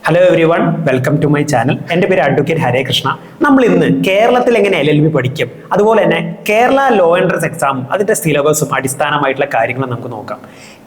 Hello everyone, welcome to my channel. എൻ്റെ പേര് advocate ഹരേ കൃഷ്ണ. നമ്മൾ ഇന്ന് കേരളത്തിൽ എങ്ങനെ LLB പഠിക്കും, അതുപോലെ തന്നെ കേരള ലോ എൻട്രൻസ് എക്സാമും അതിൻ്റെ സിലബസും അടിസ്ഥാനമായിട്ടുള്ള കാര്യങ്ങൾ നമുക്ക് നോക്കാം.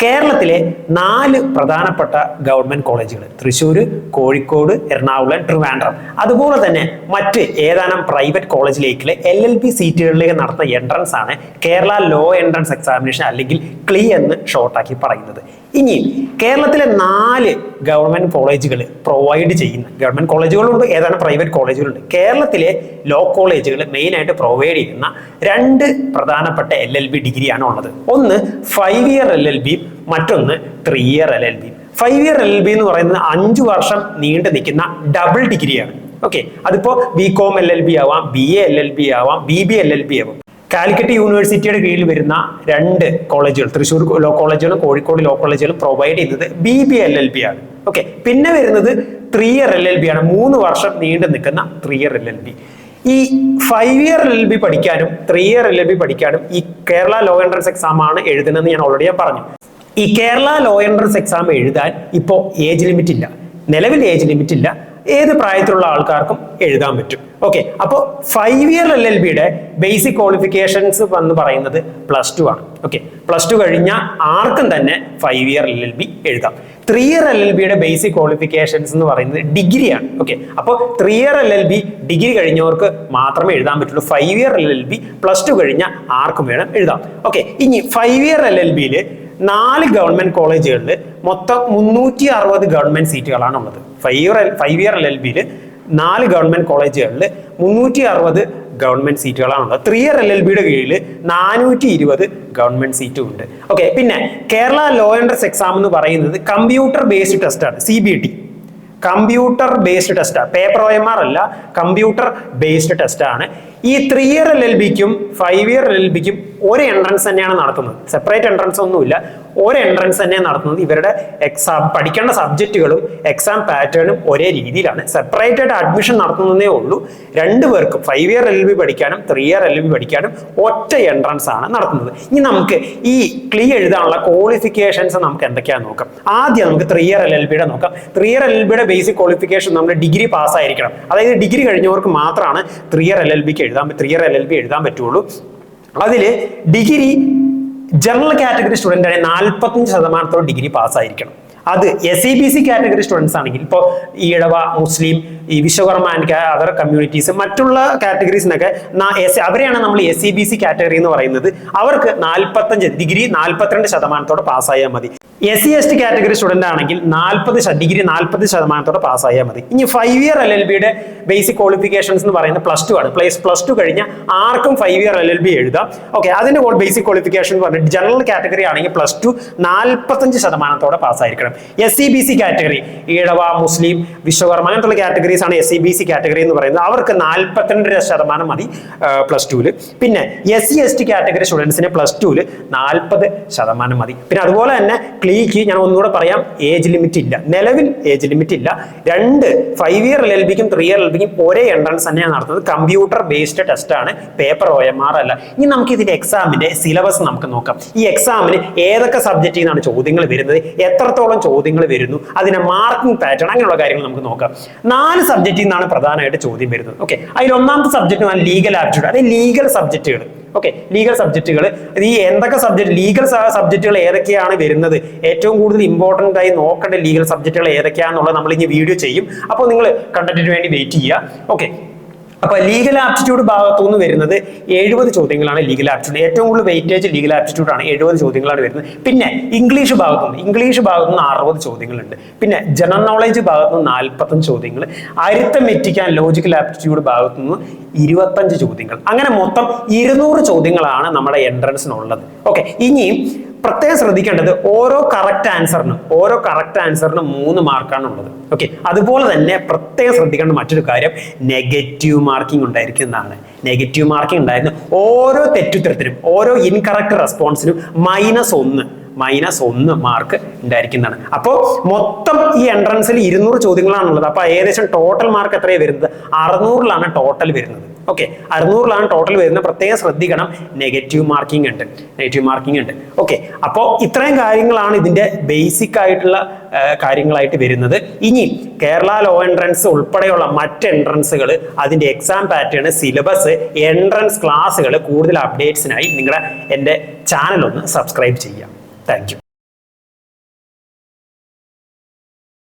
കേരളത്തിലെ 4 പ്രധാനപ്പെട്ട ഗവൺമെന്റ് കോളേജുകൾ തൃശ്ശൂർ, കോഴിക്കോട്, എറണാകുളം, ട്രിവാൻഡ്രം, അതുപോലെ തന്നെ മറ്റ് ഏതാനും പ്രൈവറ്റ് കോളേജിലേക്കുള്ള LLB സീറ്റുകളിലേക്ക് നടത്തുന്ന എൻട്രൻസ് ആണ് കേരള ലോ എൻട്രൻസ് എക്സാമിനേഷൻ അല്ലെങ്കിൽ ക്ലി എന്ന് ഷോർട്ടാക്കി പറയുന്നത്. ഇനി കേരളത്തിലെ 4 ഗവൺമെന്റ് കോളേജുകൾ പ്രൊവൈഡ് ചെയ്യുന്ന ഗവൺമെന്റ് കോളേജുകളുണ്ട്, ഏതാനും പ്രൈവറ്റ് കോളേജുകളുണ്ട്. കേരളത്തിലെ ലോ കോളേജുകൾ മെയിനായിട്ട് പ്രൊവൈഡ് ചെയ്യുന്ന 2 പ്രധാനപ്പെട്ട LLB ഡിഗ്രിയാണ് ഉള്ളത്. ഒന്ന് 5 ഇയർ LLB, മറ്റൊന്ന് 3 ഇയർ LLB. 5 ഇയർ LLB എന്ന് പറയുന്നത് 5 വർഷം നീണ്ടു നിൽക്കുന്ന ഡബിൾ ഡിഗ്രിയാണ്. ഓക്കെ, അതിപ്പോ BCom LLB ആവാം, BA LLB ആവാം, BBA LLB ആവാം. കാലിക്കറ്റ് യൂണിവേഴ്സിറ്റിയുടെ കീഴിൽ വരുന്ന 2 കോളേജുകൾ, തൃശ്ശൂർ ലോ കോളേജുകളും കോഴിക്കോട് ലോ കോളേജുകളും പ്രൊവൈഡ് ചെയ്യുന്നത് BBA LLB ആണ്. ഓക്കെ, പിന്നെ വരുന്നത് 3 ഇയർ LLB ആണ്. 3 വർഷം നീണ്ടു നിൽക്കുന്ന 3 ഇയർ LLB. ഈ 5 ഇയർ LLB പഠിക്കാനും 3 ഇയർ LLB പഠിക്കാനും ഈ കേരള ലോ എൻട്രൻസ് എക്സാം ആണ് എഴുതുന്നതെന്ന് ഞാൻ ഓൾറെഡി പറഞ്ഞു. ഈ കേരള ലോ എൻട്രൻസ് എക്സാം എഴുതാൻ ഇപ്പോൾ ഏജ് ലിമിറ്റ് ഇല്ല, നിലവിൽ ഏജ് ലിമിറ്റ് ഇല്ല. ഏത് പ്രായത്തിലുള്ള ആൾക്കാർക്കും എഴുതാൻ പറ്റും. ഓക്കെ, അപ്പോൾ 5 ഇയർ LLBയുടെ ബേസിക് ക്വാളിഫിക്കേഷൻസ് എന്ന് പറയുന്നത് +2 ആണ്. ഓക്കെ, +2 കഴിഞ്ഞാൽ ആർക്കും തന്നെ 5 ഇയർ LLB എഴുതാം. 3 ഇയർ LLBയുടെ ബേസിക് ക്വാളിഫിക്കേഷൻസ് എന്ന് പറയുന്നത് ഡിഗ്രിയാണ്. ഓക്കെ, അപ്പോൾ 3 ഇയർ LLB ഡിഗ്രി കഴിഞ്ഞവർക്ക് മാത്രമേ എഴുതാൻ പറ്റുള്ളൂ. 5 ഇയർ LLB +2 കഴിഞ്ഞാൽ ആർക്കും വേണം എഴുതാം. ഓക്കെ, ഇനി 5 ഇയർ LLBയിൽ 4 ഗവൺമെന്റ് കോളേജുകളിൽ മൊത്തം 360 ഗവൺമെന്റ് സീറ്റുകളാണ് ഉള്ളത്. 5 ഇയർ LLBയിൽ 4 ഗവൺമെന്റ് കോളേജുകളിൽ 360 ഗവൺമെന്റ് സീറ്റുകളാണ് ഉള്ളത്. 3 ഇയർ LLBയുടെ കീഴിൽ 420 ഗവൺമെന്റ് സീറ്റും ഉണ്ട്. ഓക്കെ, പിന്നെ കേരള ലോ എൻട്രൻസ് എക്സാം എന്ന് പറയുന്നത് കമ്പ്യൂട്ടർ ബേസ്ഡ് ടെസ്റ്റാണ്, CBT. കമ്പ്യൂട്ടർ ബേസ്ഡ് ടെസ്റ്റാണ്, പേപ്പർ OMR അല്ല, കമ്പ്യൂട്ടർ ബേസ്ഡ് ടെസ്റ്റാണ്. ഈ 3 ഇയർ LLBക്കും 5 ഇയർ LLBക്കും ഒരു എൻട്രൻസ് തന്നെയാണ് നടത്തുന്നത്. സെപ്പറേറ്റ് എൻട്രൻസ് ഒന്നുമില്ല, ഒരു എൻട്രൻസ് തന്നെയാണ് നടത്തുന്നത്. ഇവരുടെ എക്സാം പഠിക്കേണ്ട സബ്ജക്റ്റുകളും എക്സാം പാറ്റേണും ഒരേ രീതിയിലാണ്. സെപ്പറേറ്റ് ആയിട്ട് അഡ്മിഷൻ നടത്തുന്നതേ ഉള്ളൂ. 2 പേർക്കും 5 ഇയർ LLB പഠിക്കാനും 3 ഇയർ LLB പഠിക്കാനും ഒറ്റ എൻട്രൻസ് ആണ് നടത്തുന്നത്. ഇനി നമുക്ക് ഈ ക്ലി എഴുതാനുള്ള ക്വാളിഫിക്കേഷൻസ് നമുക്ക് എന്തൊക്കെയാണെന്ന് നോക്കാം. ആദ്യം നമുക്ക് 3 ഇയർ LLBയുടെ നോക്കാം. 3 ഇയർ LLBയുടെ ബേസിക് ക്വാളിഫിക്കേഷൻ നമ്മൾ ഡിഗ്രി പാസ്സായിരിക്കണം. അതായത് ഡിഗ്രി കഴിഞ്ഞവർക്ക് മാത്രമാണ് 3 ഇയർ LLBക്ക് 3 ഇയർ LLB എഴുതാൻ പറ്റുള്ളൂ. അതില് ഡിഗ്രി ജനറൽ കാറ്റഗറി സ്റ്റുഡന്റ് ആണെങ്കിൽ 45% ഡിഗ്രി പാസ്സായിരിക്കണം. അത് SEBC കാറ്റഗറി സ്റ്റുഡൻസ് ആണെങ്കിൽ, ഇപ്പോൾ ഈഴവ, മുസ്ലിം, ഈ വിശ്വകർമ്മ ആൻഡ് അതർ കമ്മ്യൂണിറ്റീസ്, മറ്റുള്ള കാറ്റഗറീസിനൊക്കെ അവരെയാണ് നമ്മൾ SEBC കാറ്റഗറി എന്ന് പറയുന്നത്. അവർക്ക് 45 ഡിഗ്രി 42% പാസ്സായാൽ മതി. SC/ST കാറ്റഗറി സ്റ്റുഡന്റ് ആണെങ്കിൽ ഡിഗ്രി 40% പാസ്സായാൽ മതി. ഇനി 5 ഇയർ LLBയുടെ ബേസിക് ക്വാളിഫിക്കേഷൻസ് എന്ന് പറയുന്നത് +2 ആണ്. +2 കഴിഞ്ഞാൽ ആർക്കും 5 ഇയർ LLB എഴുതാം. ഓക്കെ, അതിന്റെ ബേസിക് ക്വാളിഫിക്കേഷൻ എന്ന് പറഞ്ഞാൽ ജനറൽ കാറ്റഗറി ആണെങ്കിൽ +2 45% പാസ്സായിരിക്കണം. SEBC കാറ്റഗറി, ഈഴവ, മുസ്ലിം, വിശ്വകർമ്മ അങ്ങനത്തുള്ള കാറ്റഗറീസ് ആണ് SEBC കാറ്റഗറി എന്ന് പറയുന്നത്. അവർക്ക് 42% മതി +2. പിന്നെ SC/ST കാറ്റഗറി സ്റ്റുഡൻസിന് +2 40% മതി. പിന്നെ അതുപോലെ തന്നെ ക്ലീക്ക് ഞാൻ ഒന്നുകൂടെ പറയാം, ഏജ് ലിമിറ്റ് ഇല്ല, നിലവിൽ ഏജ് ലിമിറ്റ് ഇല്ല. 5 ഇയർ LLBക്കും 3 ഇയർ LLBക്കും ഒരേ എൻട്രൻസ് തന്നെയാണ് നടത്തുന്നത്. കമ്പ്യൂട്ടർ ബേസ്ഡ് ടെസ്റ്റ് ആണ്, പേപ്പർ OMR അല്ല. ഇനി നമുക്ക് ഇതിന്റെ എക്സാമിന്റെ സിലബസ് നമുക്ക് നോക്കാം. ഈ എക്സാമിന് ഏതൊക്കെ സബ്ജക്റ്റിൽ നിന്നാണ് ചോദ്യങ്ങൾ വരുന്നത്, എത്രത്തോളം ചോദ്യങ്ങൾ വരുന്നു, അതിന്റെ മാർക്കിംഗ് പാറ്റേൺ, അങ്ങനെയുള്ള കാര്യങ്ങൾ നമുക്ക് നോക്കാം. 4 സബ്ജക്റ്റിൽ നിന്നാണ് പ്രധാനമായിട്ട് ചോദ്യം വരുന്നത്. ഓക്കെ, അതിൽ ഒന്നാമത്തെ സബ്ജക്റ്റ് ലീഗൽ ആപ്റ്റിറ്റ്യൂഡ്, അതായത് ലീഗൽ സബ്ജക്റ്റുകൾ. ഓക്കെ, ലീഗൽ സബ്ജക്റ്റുകൾ, ഈ എന്തൊക്കെ സബ്ജക്ട് ലീഗൽ സബ്ജക്റ്റുകൾ ഏതൊക്കെയാണ് വരുന്നത്, ഏറ്റവും കൂടുതൽ ഇമ്പോർട്ടന്റ് ആയി നോക്കേണ്ട ലീഗൽ സബ്ജക്റ്റുകൾ ഏതൊക്കെയാണെന്നുള്ളത് നമ്മൾ ഇനി വീഡിയോ ചെയ്യും. അപ്പോൾ നിങ്ങൾ കണ്ടന്റിന് വേണ്ടി വെയിറ്റ് ചെയ്യുക. ഓക്കെ, അപ്പൊ ലീഗൽ ആപ്റ്റിറ്റ്യൂഡ് ഭാഗത്തുനിന്ന് വരുന്നത് 70 ചോദ്യങ്ങളാണ്. ലീഗൽ ആപ്റ്റിറ്റ്യൂഡ് ഏറ്റവും കൂടുതൽ വെയിറ്റേജ് ലീഗൽ ആപ്റ്റിറ്റ്യൂഡ് ആണ്, 70 ചോദ്യങ്ങളാണ് വരുന്നത്. പിന്നെ ഇംഗ്ലീഷ് ഭാഗത്തുനിന്ന് 60 ചോദ്യങ്ങളുണ്ട്. പിന്നെ ജനറൽ നോളേജ് ഭാഗത്തുനിന്ന് 45 ചോദ്യങ്ങൾ, അരിത്തമെറ്റിക് ആൻഡ് ലോജിക്കൽ ആപ്റ്റിറ്റ്യൂഡ് ഭാഗത്തുനിന്ന് 25 ചോദ്യങ്ങൾ. അങ്ങനെ മൊത്തം 200 ചോദ്യങ്ങളാണ് നമ്മുടെ എൻട്രൻസിനുള്ളത്. ഓക്കെ, ഇനിയും പ്രത്യേകം ശ്രദ്ധിക്കേണ്ടത് ഓരോ കറക്റ്റ് ആൻസറിനും 3 മാർക്കാണ് ഉള്ളത്. ഓക്കെ, അതുപോലെ തന്നെ പ്രത്യേകം ശ്രദ്ധിക്കേണ്ട മറ്റൊരു കാര്യം, നെഗറ്റീവ് മാർക്കിംഗ് ഉണ്ടായിരിക്കുന്നതാണ്. നെഗറ്റീവ് മാർക്കിംഗ് ഉണ്ടായിരുന്നു ഓരോ തെറ്റുത്തരത്തിനും, ഓരോ ഇൻകറക്റ്റ് റെസ്പോൺസിനും -1 -1 മാർക്ക് ഉണ്ടായിരിക്കുന്നതാണ്. അപ്പോൾ മൊത്തം ഈ എൻട്രൻസിൽ 200 ചോദ്യങ്ങളാണുള്ളത്. അപ്പോൾ ഏകദേശം ടോട്ടൽ മാർക്ക് എത്രയാണ് വരുന്നത്? 600 ടോട്ടൽ വരുന്നത്. ഓക്കെ, 600 ടോട്ടൽ വരുന്നത്. പ്രത്യേകം ശ്രദ്ധിക്കണം, നെഗറ്റീവ് മാർക്കിംഗ് ഉണ്ട്. ഓക്കെ, അപ്പോൾ ഇത്രയും കാര്യങ്ങളാണ് ഇതിന്റെ ബേസിക് ആയിട്ടുള്ള കാര്യങ്ങളായിട്ട് വരുന്നത്. ഇനി കേരള ലോ എൻട്രൻസ് ഉൾപ്പെടെയുള്ള മറ്റ് എൻട്രൻസുകൾ, അതിന്റെ എക്സാം പാറ്റേൺ, സിലബസ്, എൻട്രൻസ് ക്ലാസ്സുകൾ കൂടുതൽ അപ്ഡേറ്റ്സിനായി എൻ്റെ ചാനൽ ഒന്ന് സബ്സ്ക്രൈബ് ചെയ്യാം. Thank you.